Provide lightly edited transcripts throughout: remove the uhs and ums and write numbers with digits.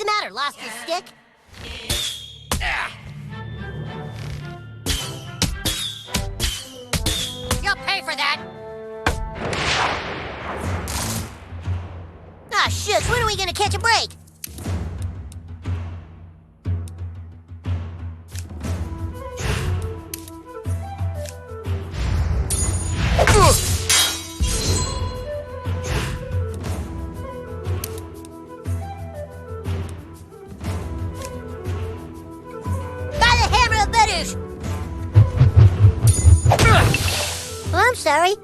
the matter? Lost his stick? You'll pay for that! Ah, shucks, when are we gonna catch a break? By the hammer of butters! Oh, I'm sorry.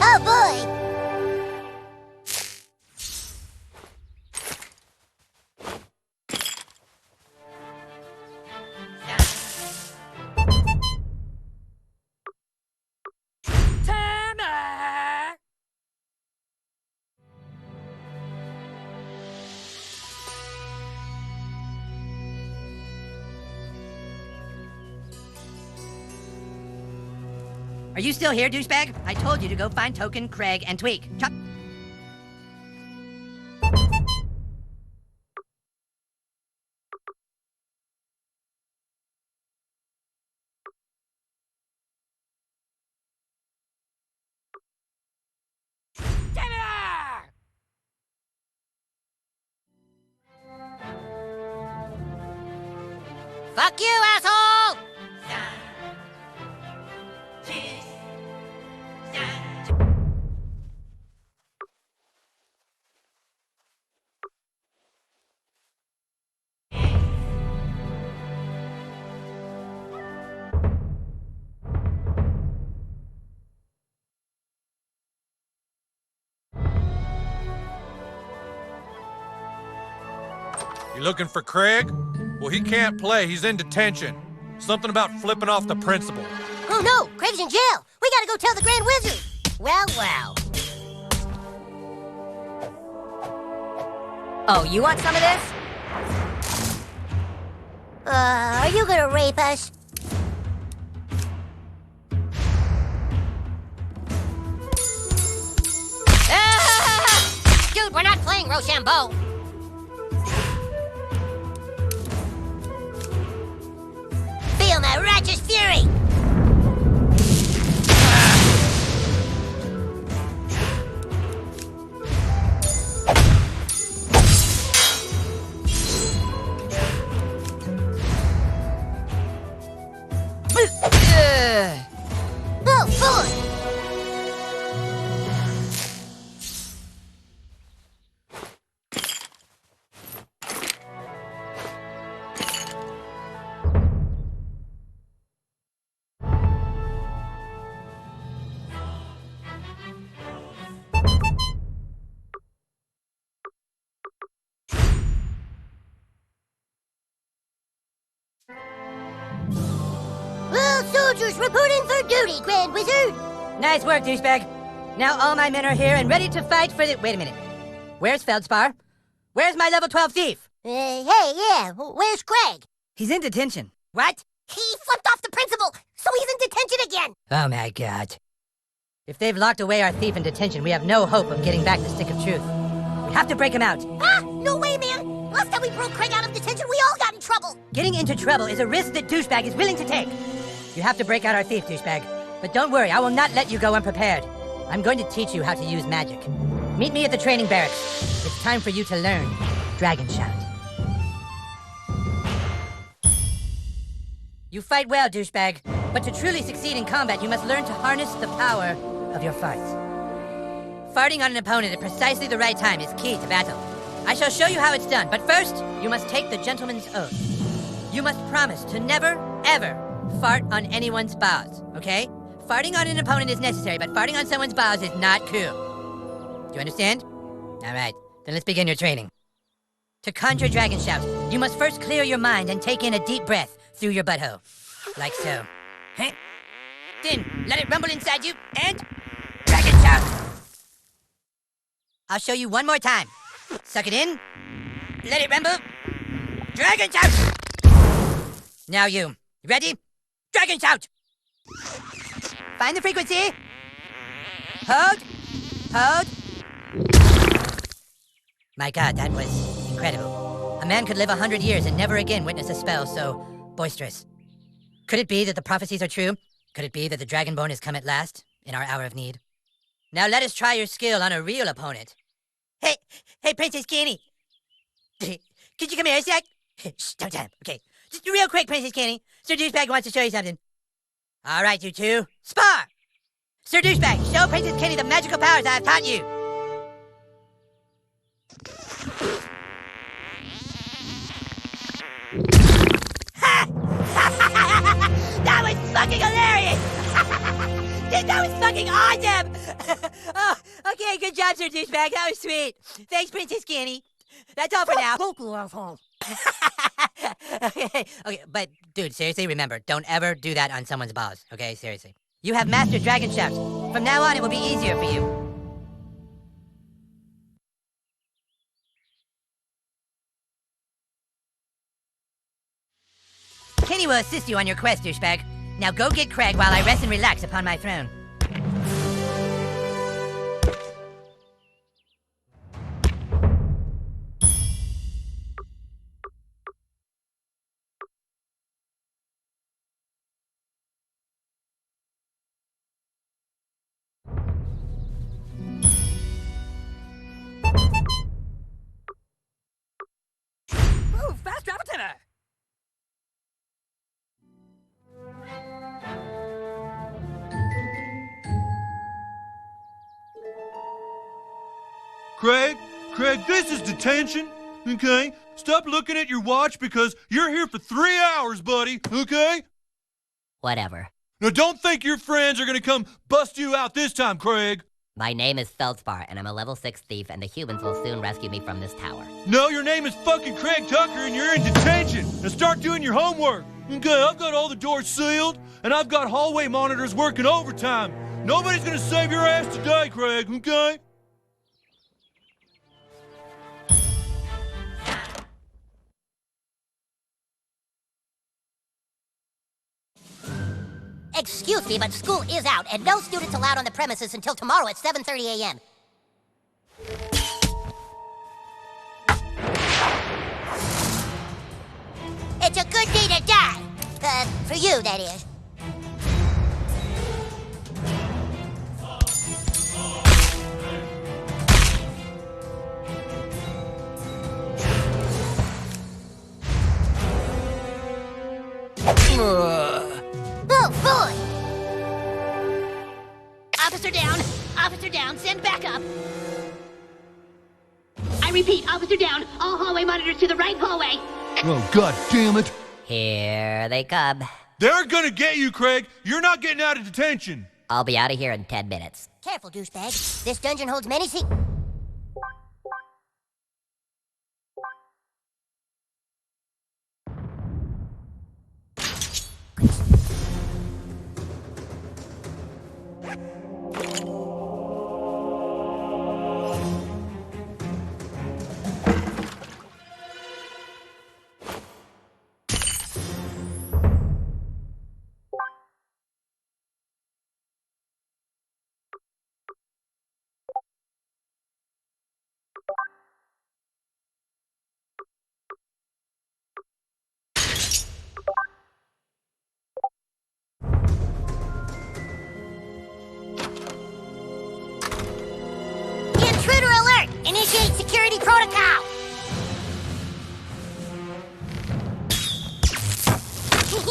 Oh boy! Timer! Are you still here, douchebag? I told you to go find Token, Craig, and Tweak. Chop. Fuck you, asshole! You looking for Craig? Well, he can't play. He's in detention. Something about flipping off the principal. Oh no! Craig's in jail! We gotta go tell the Grand Wizard! Well, well. Oh, you want some of this? Are you gonna rape us? Dude, we're not playing Rochambeau! Feel my righteous fury! Oh, boy! Well, soldiers reporting for duty, Grand Wizard! Nice work, douchebag. Now all my men are here and ready to fight for the... Wait a minute. Where's Feldspar? Where's my level 12 thief? Hey, yeah, where's Craig? He's in detention. What? He flipped off the principal, so he's in detention again! Oh my god. If they've locked away our thief in detention, we have no hope of getting back the stick of truth. We have to break him out. Ah, no way, man! Last time we broke Craig out of detention, we all got in trouble! Getting into trouble is a risk that douchebag is willing to take. You have to break out our thief, douchebag. But don't worry, I will not let you go unprepared. I'm going to teach you how to use magic. Meet me at the training barracks. It's time for you to learn Dragon Shot. You fight well, douchebag. But to truly succeed in combat, you must learn to harness the power of your farts. Farting on an opponent at precisely the right time is key to battle. I shall show you how it's done, but first, you must take the gentleman's oath. You must promise to never, ever fart on anyone's balls, okay? Farting on an opponent is necessary, but farting on someone's balls is not cool. Do you understand? All right, then let's begin your training. To conjure Dragon Shout, you must first clear your mind and take in a deep breath through your butthole. Like so. Huh? Then, let it rumble inside you, and... Dragon Shout! I'll show you one more time. Suck it in. Let it rumble. Dragon Shout! Now you. Ready? Dragon Shout! Find the frequency. Hold. Hold. My God, that was incredible. A man could live 100 years and never again witness a spell so boisterous. Could it be that the prophecies are true? Could it be that the Dragonborn has come at last, in our hour of need? Now let us try your skill on a real opponent. Hey, Princess Kenny. Could you come here a sec? Shh, don't tell him. Okay, just real quick, Princess Kenny. Sir Douchebag wants to show you something. All right, you two, spar! Sir Douchebag, show Princess Kenny the magical powers I have taught you. That was fucking hilarious! That was fucking awesome! Oh, okay, good job, Sir Douchebag. That was sweet. Thanks, Princess Kenny. That's all for now. Okay, but dude, seriously, remember, don't ever do that on someone's balls, okay? Seriously. You have mastered Dragon Shout. From now on, it will be easier for you. Kenny will assist you on your quest, douchebag. Now go get Craig while I rest and relax upon my throne. Ooh, fast travel timer! Craig, this is detention, okay? Stop looking at your watch because you're here for 3 hours, buddy, okay? Whatever. Now don't think your friends are gonna come bust you out this time, Craig. My name is Feldspar, and I'm a level 6 thief, and the humans will soon rescue me from this tower. No, your name is fucking Craig Tucker and you're in detention. Now start doing your homework. Okay, I've got all the doors sealed and I've got hallway monitors working overtime. Nobody's gonna save your ass today, Craig, okay? Excuse me, but school is out, and no students allowed on the premises until tomorrow at 7:30 a.m. It's a good day to die. For you, that is. Oh, boy! Officer down! Officer down! Send backup! I repeat, officer down! All hallway monitors to the right hallway! Oh, god damn it. Here they come. They're gonna get you, Craig. You're not getting out of detention. I'll be out of here in 10 minutes. Careful, douchebag. This dungeon holds many secrets. Intruder alert! Initiate security protocol!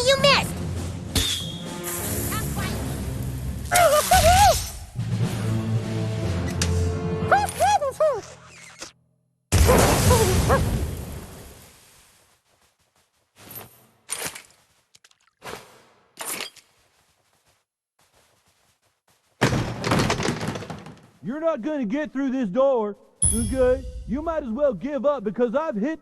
You missed! You're not gonna get through this door, okay? You might as well give up because I've hit...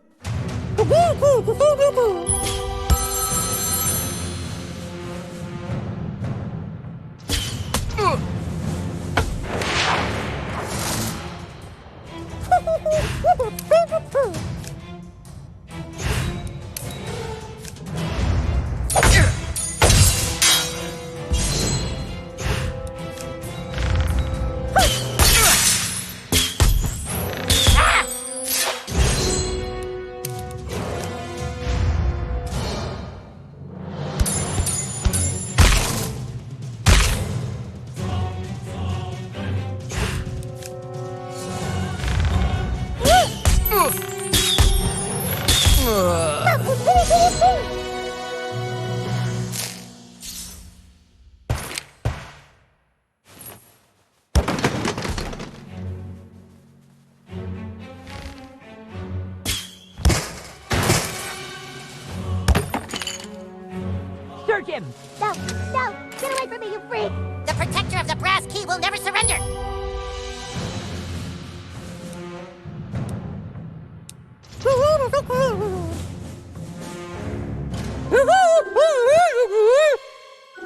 Search him! No, no! Get away from me, you freak! The protector of the brass key will never surrender!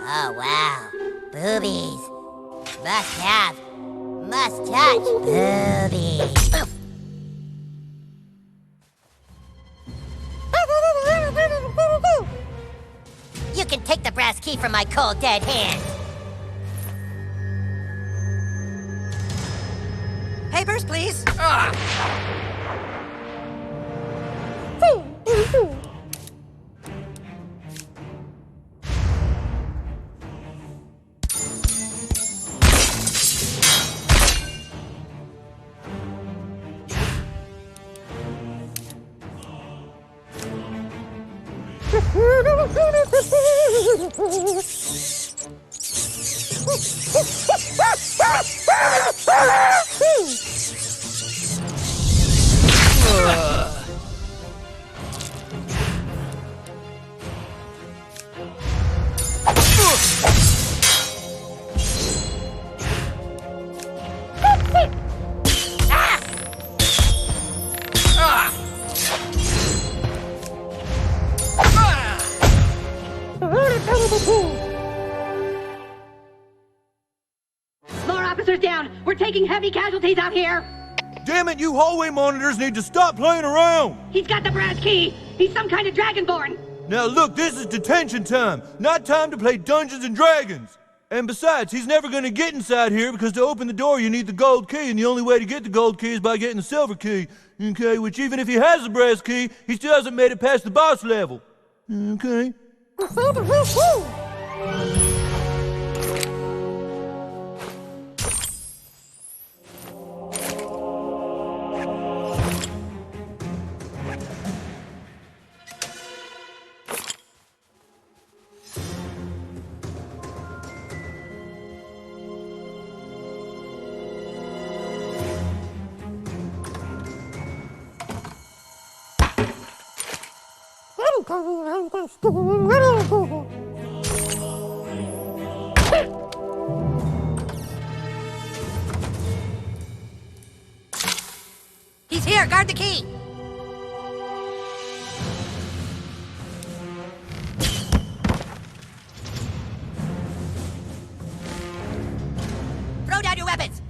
Oh, wow. Boobies. Must have. Must touch. Boobies. You can take the brass key from my cold, dead hands. Papers, please. More officers down. We're taking heavy casualties out here. Damn it, you hallway monitors need to stop playing around! He's got the brass key. He's some kind of dragonborn. Now look, this is detention time, not time to play Dungeons and Dragons. And besides, he's never gonna get inside here because to open the door you need the gold key, and the only way to get the gold key is by getting the silver key. Okay, which even if he has the brass key, he still hasn't made it past the boss level. Okay? He's here! Guard the key! Throw down your weapons!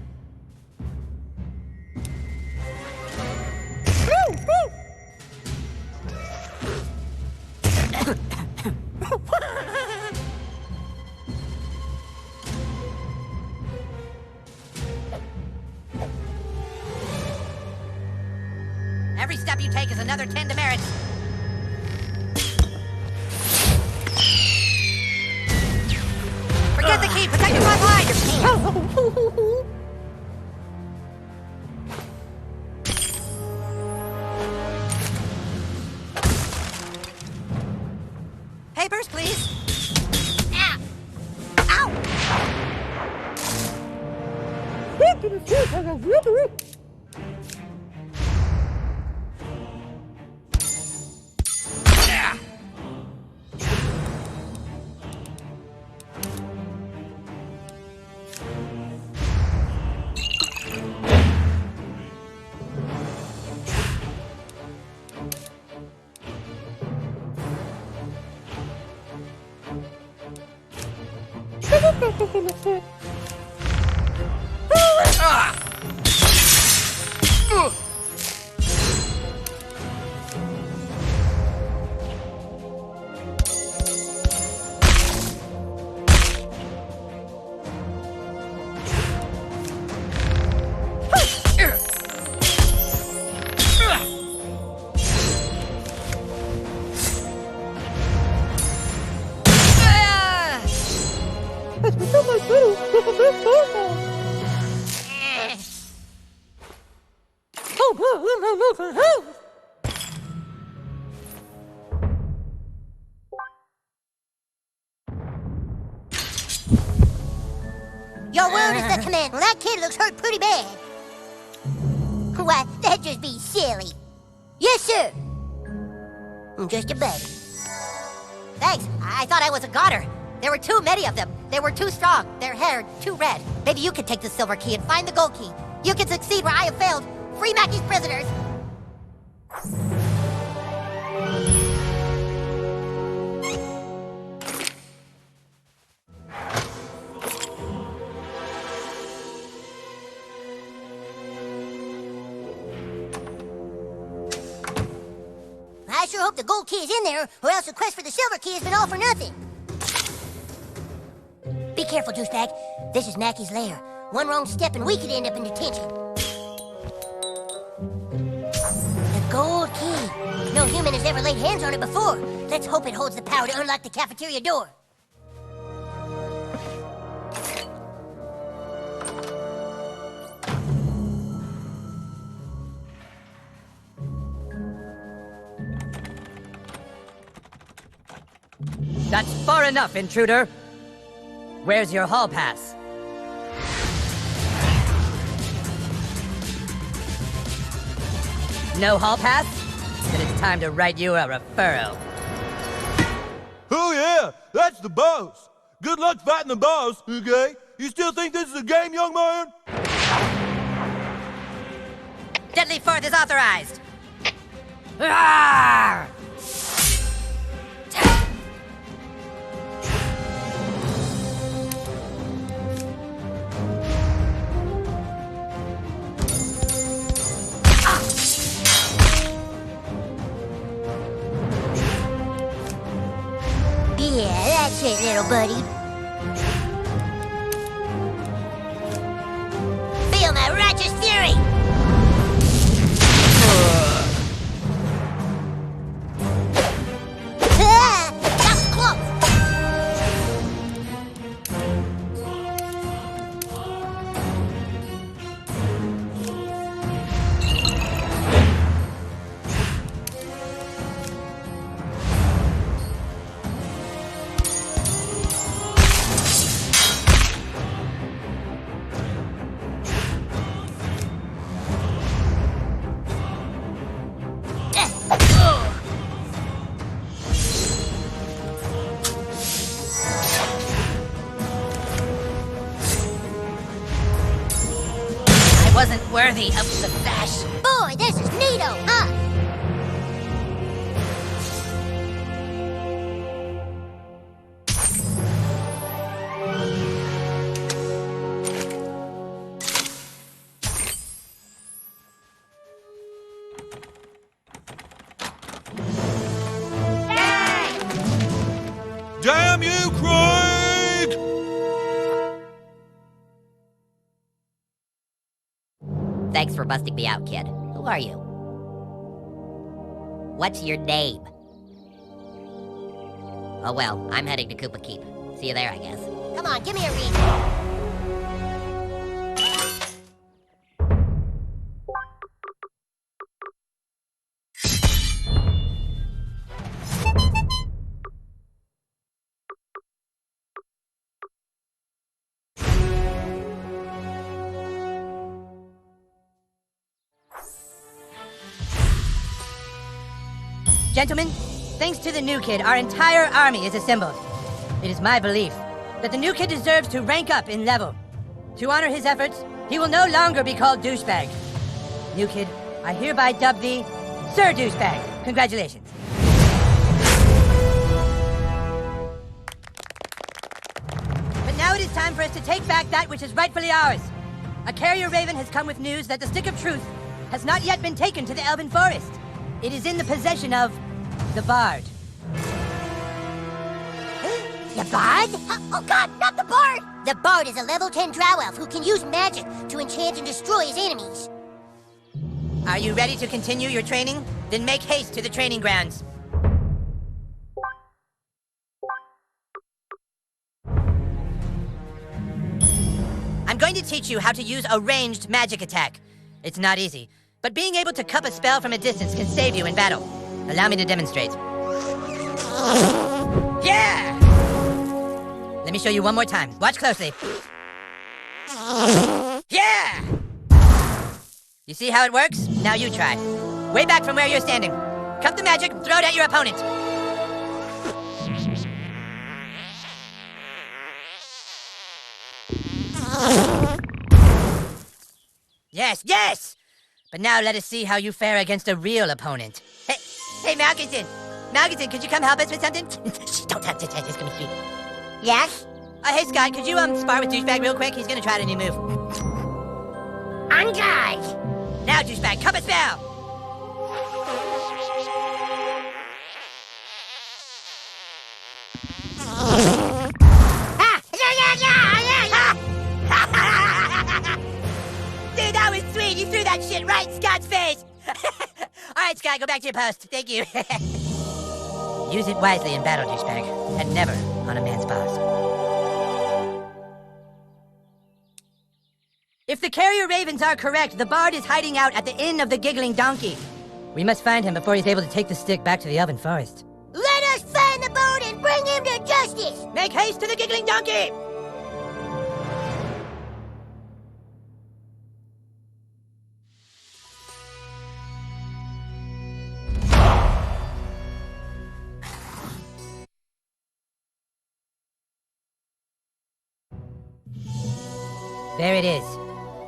Every step you take is another 10 demerits. Forget the key! Protect your bloodline! Papers, please. Ah. Ow! Your word is the command. Well, that kid looks hurt pretty bad. Why, that'd just be silly. Yes, sir. I'm just a baby. Thanks. I thought I was a goner. There were too many of them. They were too strong. Their hair too red. Maybe you could take the silver key and find the gold key. You can succeed where I have failed. Free Mackey's prisoners. I sure hope the gold key is in there, or else the quest for the silver key has been all for nothing. Be careful, douchebag. This is Mackey's lair. One wrong step and we could end up in detention. The gold key. No human has ever laid hands on it before. Let's hope it holds the power to unlock the cafeteria door. That's far enough, intruder. Where's your hall pass? No hall pass? Then it's time to write you a referral. Oh yeah, that's the boss. Good luck fighting the boss, okay? You still think this is a game, young man? Deadly Fourth is authorized. Arrgh! Yeah, that's it, little buddy. Feel my righteous fury! Ah, that was close! Wasn't worthy of the sash. Boy, this is neato, huh? Damn you, Craig! Thanks for busting me out, kid. Who are you? What's your name? Oh well, I'm heading to Koopa Keep. See you there, I guess. Come on, give me a reason. Gentlemen, thanks to the new kid, our entire army is assembled. It is my belief that the new kid deserves to rank up in level. To honor his efforts, he will no longer be called Douchebag. New kid, I hereby dub thee Sir Douchebag. Congratulations. But now Now it is time for us to take back that which is rightfully ours. A carrier raven has come with news that the Stick of Truth has not yet been taken to the Elven Forest. It is in the possession of the Bard. The Bard? Oh God, not the Bard! The Bard is a level 10 drow elf who can use magic to enchant and destroy his enemies. Are you ready to continue your training? Then make haste to the training grounds. I'm going to teach you how to use a ranged magic attack. It's not easy, but being able to cup a spell from a distance can save you in battle. Allow me to demonstrate. Yeah! Let me show you one more time. Watch closely. Yeah! You see how it works? Now you try. Way back from where you're standing. Cup the magic, throw it at your opponent. Yes, yes! But now let us see how you fare against a real opponent. Hey, Malkinson! Malkinson, could you come help us with something? Don't touch it, it's gonna be sweet. Yes? Hey, Scott, could you, spar with Douchebag real quick? He's gonna try a new move. On guard! Now, Douchebag, cup a spell! Dude, that was sweet! You threw that shit right in Scott's face! Alright, Scott, go back to your post. Thank you. Use it wisely in battle, Douchebag, and never on a man's boss. If the carrier ravens are correct, the Bard is hiding out at the Inn of the Giggling Donkey. We must find him before he's able to take the stick back to the Elven Forest. Let us find the Bard and bring him to justice! Make haste to the Giggling Donkey! There it is.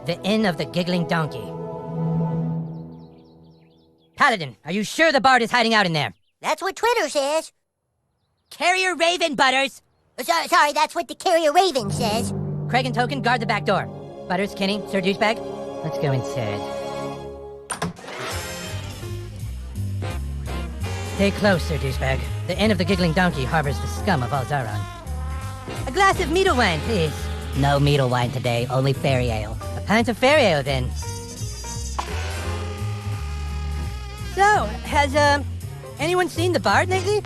The Inn of the Giggling Donkey. Paladin, are you sure the Bard is hiding out in there? That's what Twitter says. Carrier Raven, Butters! Sorry, that's what the carrier raven says. Craig and Token, guard the back door. Butters, Kenny, Sir Douchebag, let's go inside. Stay close, Sir Douchebag. The Inn of the Giggling Donkey harbors the scum of Alzaron. A glass of meadle wine, please. No meadle wine today, only fairy ale. A pint of fairy ale, then. So, has, anyone seen the Bard lately?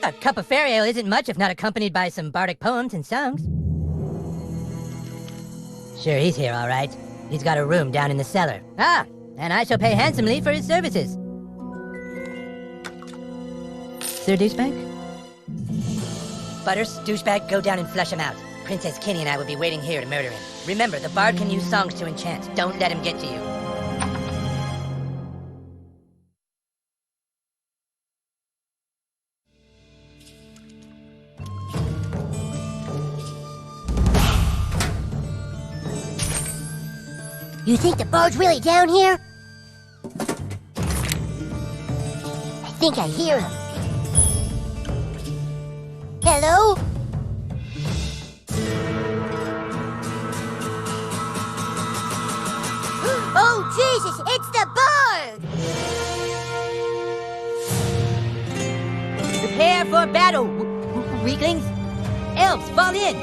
A cup of fairy ale isn't much if not accompanied by some bardic poems and songs. Sure, he's here, all right. He's got a room down in the cellar. Ah, and I shall pay handsomely for his services. Sir Douchebag? Butters, Douchebag, go down and flush him out. Princess Kenny and I will be waiting here to murder him. Remember, the Bard can use songs to enchant. Don't let him get to you. You think the Bard's really down here? I think I hear him. Hello? Oh, Jesus, it's the Bard! Prepare for battle, weaklings. Elves, fall in.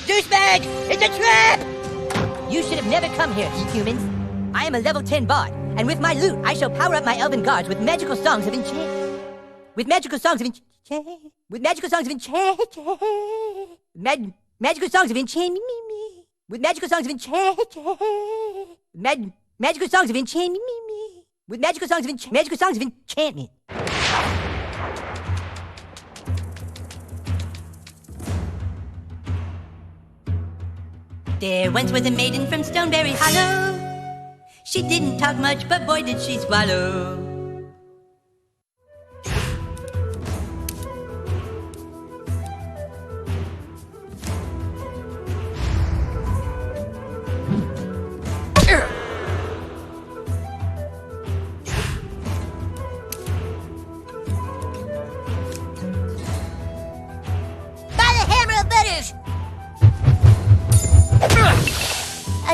Douchebag, it's a trap! You should have never come here, humans. I am a level 10 bard, and with my loot, I shall power up my elven guards with magical songs of enchant. With magical songs of enchant. With magical songs of enchant. Magical songs of enchant. With magical songs of enchant. Magical songs of enchant. With magical songs of enchant. Magical songs of enchantment. There once was a maiden from Stoneberry Hollow. She didn't talk much, but boy did she swallow.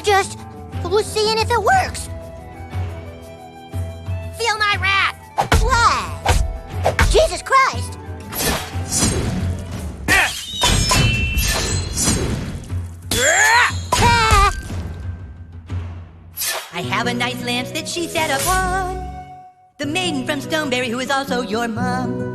I just was seeing if it works. Feel my wrath! Why? Jesus Christ! Ah! I have a nice lance that she set upon. The maiden from Stoneberry who is also your mom.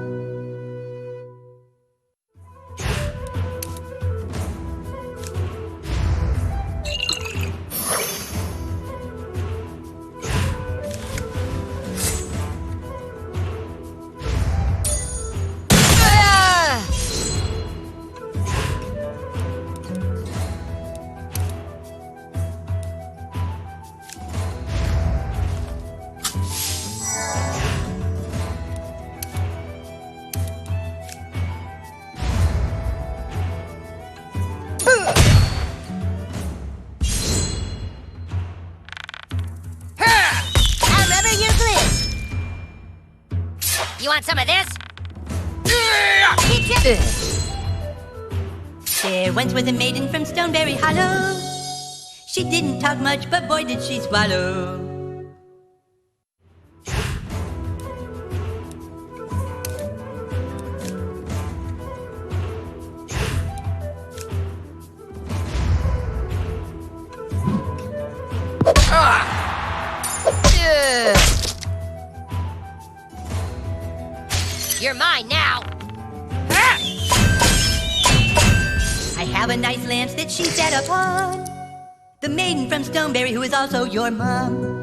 You want some of this? There once was a maiden from Stoneberry Hollow. She didn't talk much, but boy did she swallow. You're mine now. I have a nice lance that she set upon. The maiden from Stoneberry who is also your mom.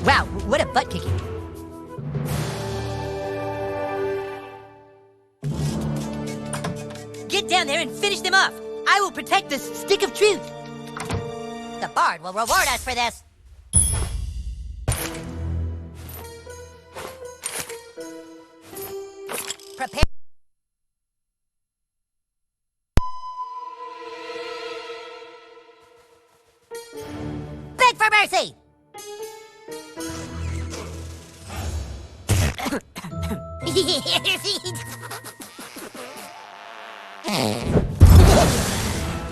Wow, what a butt kicking. Get down there and finish them off. I will protect the stick of truth. The bard will reward us for this. Prepare. Beg for mercy!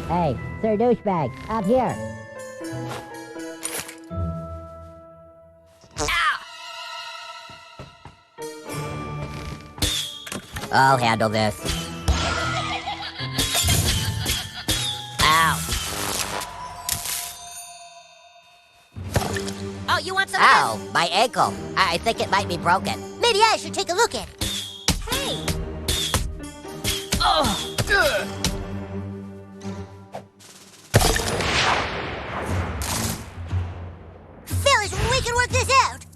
Hey, Sir Douchebag, out here. I'll handle this. Ow. Oh, you want some Ow, my ankle. I think it might be broken. of this? Maybe I should take a look at it. Hey! Fellas, we can work this out.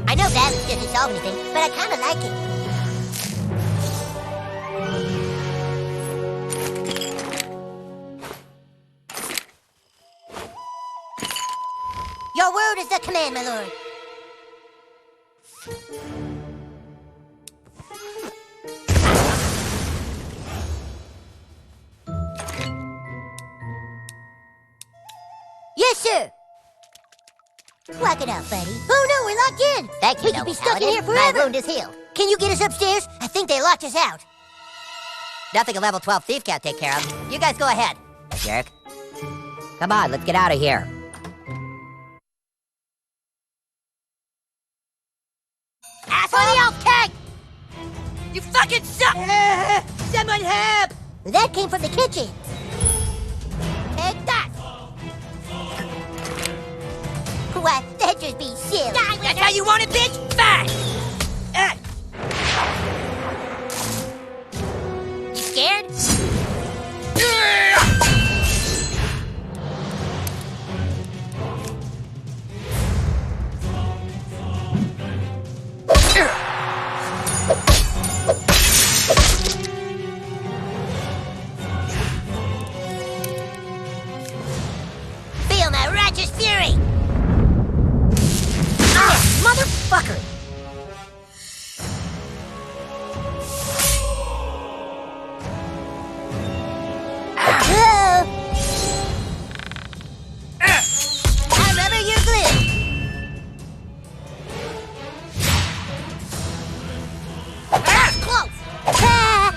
I know balance doesn't solve anything, but I kinda like it. Your word is the command, my lord. Yes, sir. Walk it out, buddy. Oh no, we're locked in. Thank you, We could be noble stuck in paladin. here forever. My wound is healed. Can you get us upstairs? I think they locked us out. Nothing a level 12 thief can't take care of. You guys go ahead, jerk. Come on, let's get out of here. Asshole! Tank! You fucking suck! Someone help! That came from the kitchen. Take that! Why, that just be silly. That's how you want it, bitch? Fine! You scared? Feel my righteous fury! Motherfucker! I remember your glue. That's close. Ah.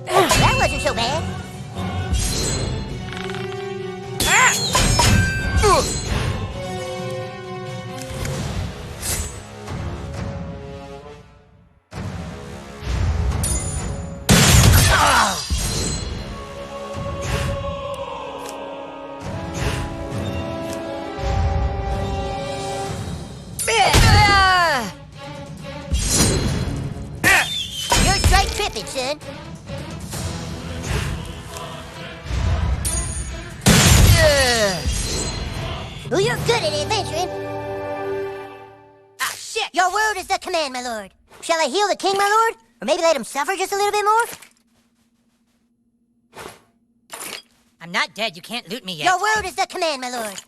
That wasn't so bad. You're straight tripping, son. Well, you're good at adventuring. Ah, shit! Your word is the command, my lord. Shall I heal the king, my lord? Or maybe let him suffer just a little bit more? I'm not dead. You can't loot me yet. Your word is the command, my lord.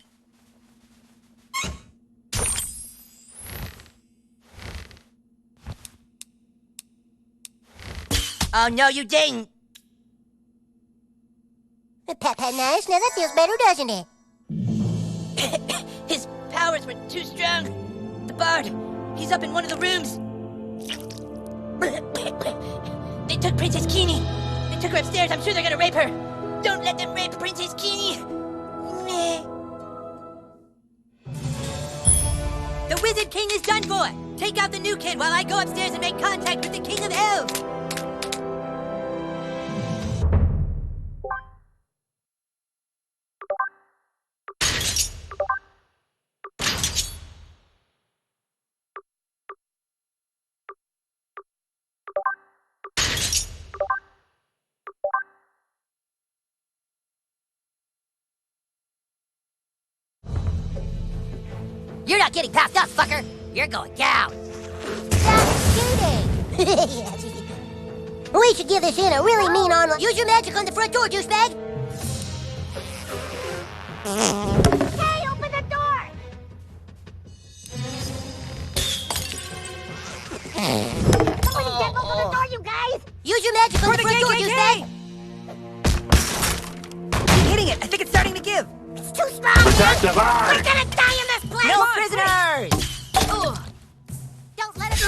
Oh, no, you didn't. Pat, nice. Now that feels better, doesn't it? His powers were too strong. The bard, he's up in one of the rooms. They took Princess Keene. They took her upstairs. I'm sure they're gonna rape her. Don't let them rape Princess Keene. The Wizard King is done for. Take out the new kid while I go upstairs and make contact with the King of Elves. You're not getting past us, fucker! You're going down! Stop shooting! We should give this in a really mean online... Use your magic on the front door, douchebag! Hey, open the door! Somebody get open the door, you guys! Use your magic on the front door, douchebag! Keep hitting it. I think it's starting to give. It's too strong, dude! We're gonna die in this place! No prisoners! Don't let us...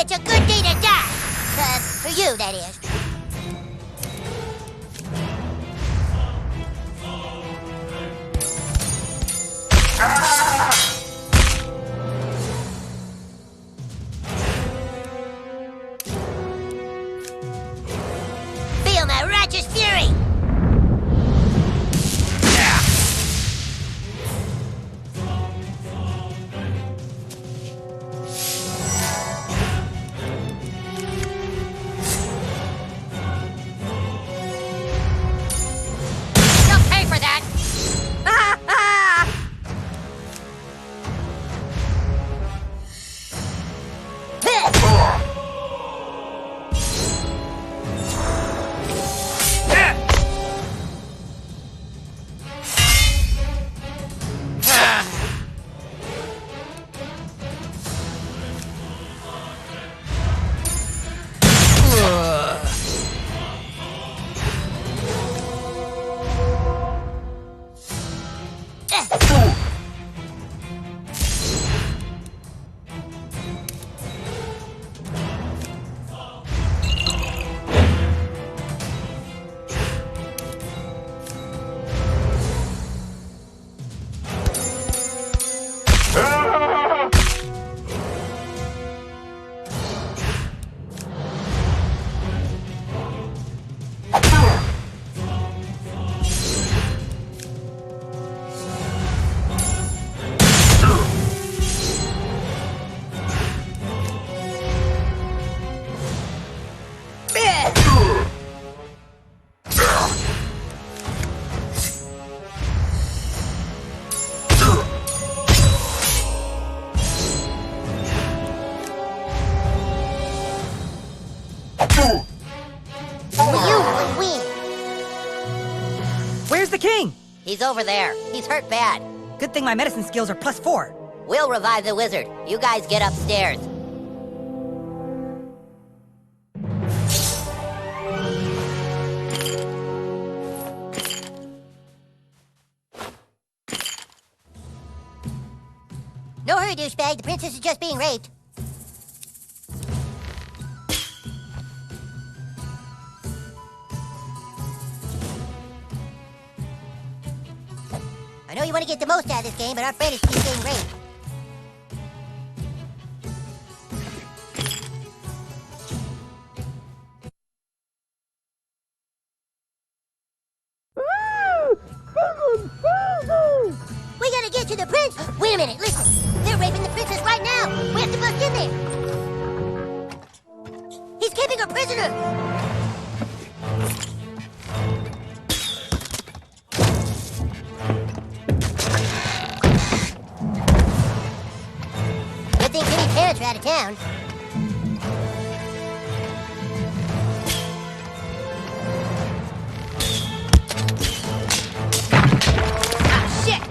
It's a good day to die. For you, that is. Feel my righteous fury! You'll pay for that! You will win. Where's the king? He's over there. He's hurt bad. Good thing my medicine skills are +4. We'll revive the wizard. You guys get upstairs. No hurry, douchebag. The princess is just being raped. I know you want to get the most out of this game, but our friend is being raped. We gotta get to the prince! Wait a minute, listen! They're raping the princess right now! We have to bust in there! He's keeping her prisoner! Good thing Timmy parents are out of town. Ah, shit!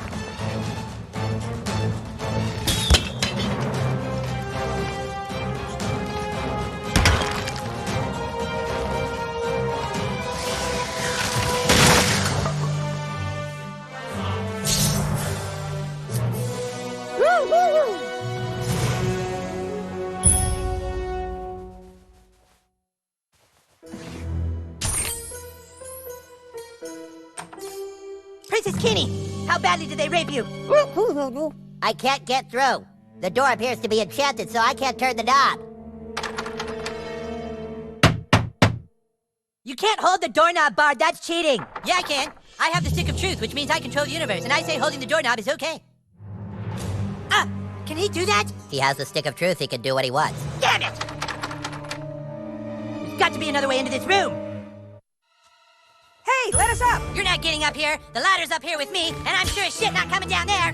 Princess Kenny, how badly did they rape you? I can't get through. The door appears to be enchanted, so I can't turn the knob. You can't hold the doorknob, Bard. That's cheating. Yeah, I can. I have the stick of truth, which means I control the universe, and I say holding the doorknob is okay. Ah! Can he do that? He has the stick of truth, he can do what he wants. Damn it! There's got to be another way into this room. Hey, let us up! You're not getting up here. The ladder's up here with me, and I'm sure as shit not coming down there.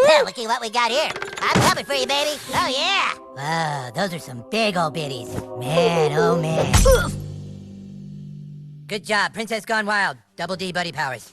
Well, looky what we got here. I'm coming for you, baby. Oh, yeah. Wow, those are some big old biddies. Man, oh man. Good job, Princess Gone Wild. Double D buddy powers.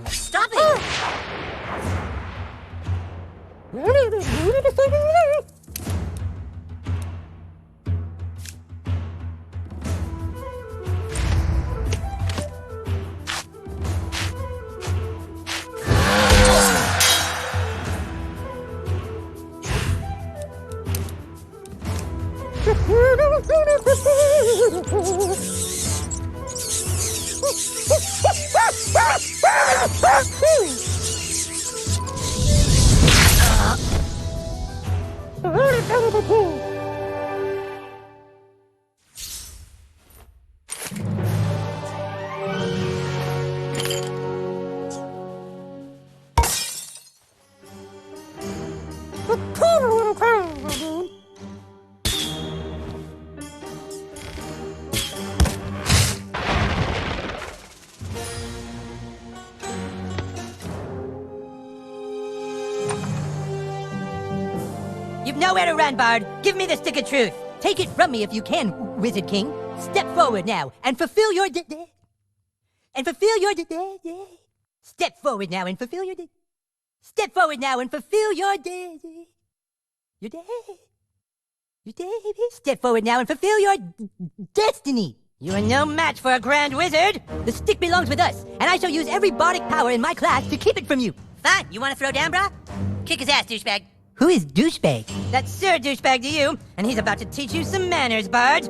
Stop it! You've nowhere to run, Bard. Give me the stick of truth. Take it from me if you can, Wizard King. Step forward now and fulfill your Step forward now and fulfill your Step forward now and fulfill your Step forward now and fulfill your destiny. You are no match for a grand wizard. The stick belongs with us, and I shall use every bardic power in my class to keep it from you. Fine, you want to throw down, brah? Kick his ass, douchebag. Who is douchebag? That's Sir Douchebag to you, and he's about to teach you some manners, Bard.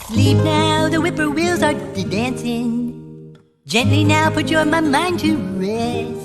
Sleep now, the whippoorwills are dancing. Gently now, put your mind to rest.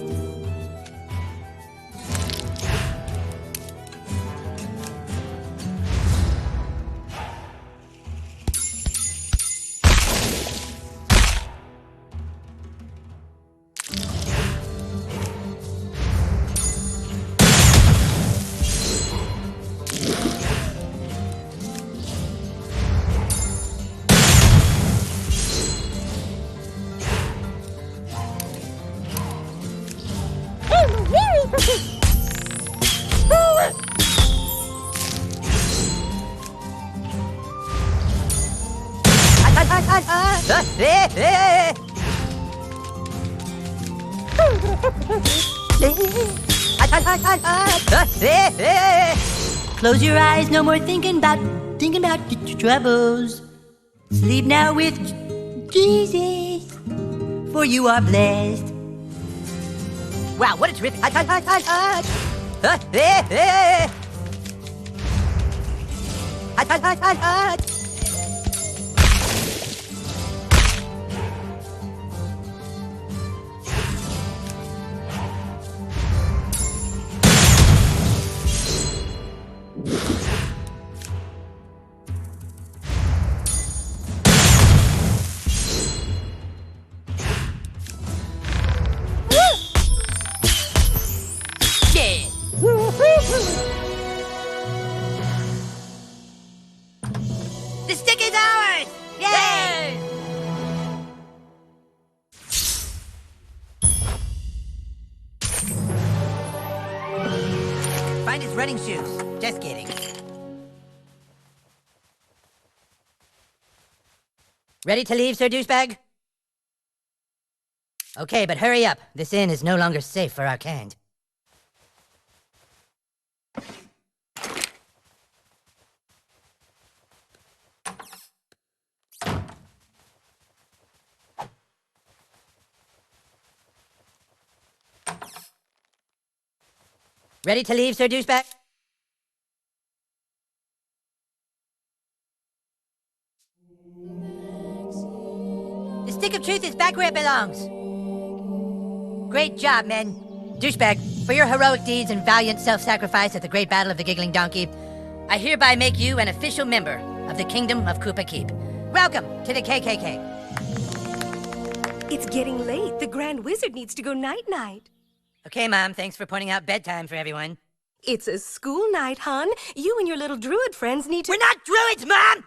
Close your eyes, no more thinking about your troubles. Sleep now with Jesus, for you are blessed. Wow, what a terrific The stick is ours! Yay! Find his running shoes. Just kidding. Ready to leave, Sir Douchebag? Okay, but hurry up. This inn is no longer safe for our kind. Ready to leave, Sir Douchebag? The stick of truth is back where it belongs. Great job, men. Douchebag, for your heroic deeds and valiant self-sacrifice at the great battle of the Giggling Donkey, I hereby make you an official member of the Kingdom of Koopa Keep. Welcome to the KKK. It's getting late. The Grand Wizard needs to go night-night. Okay, Mom, thanks for pointing out bedtime for everyone. It's a school night, hon. You and your little druid friends need to— We're not druids, Mom!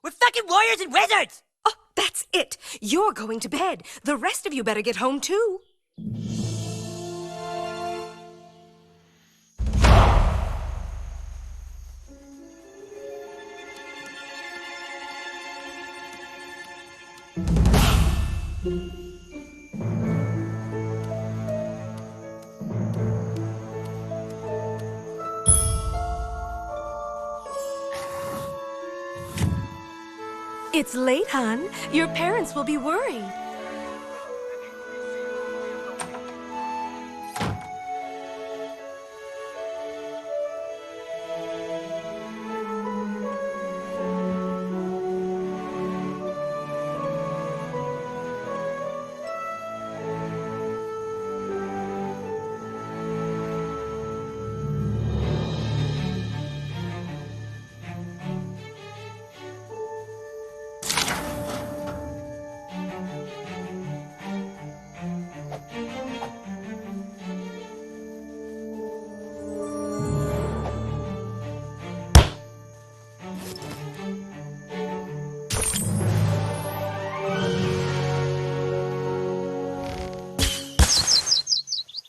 We're fucking warriors and wizards! Oh, that's it. You're going to bed. The rest of you better get home, too. It's late, hon. Your parents will be worried.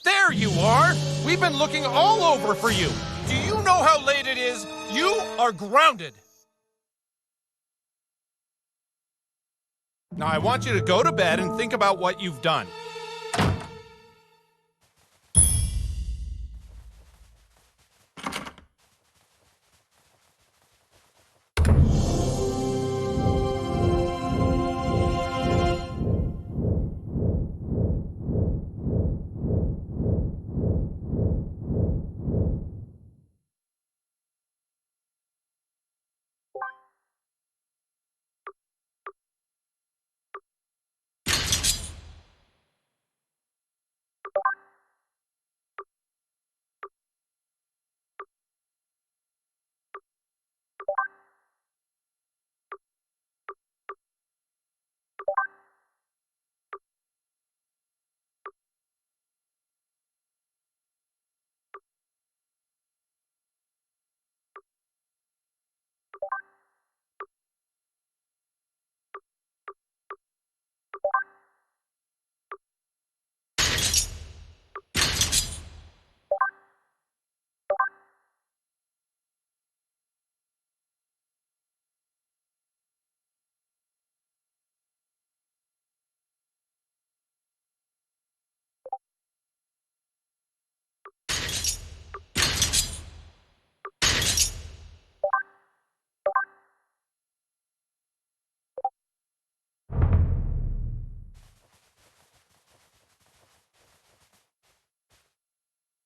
There you are! We've been looking all over for you. Do you know how late it is? You are grounded. Now I want you to go to bed and think about what you've done.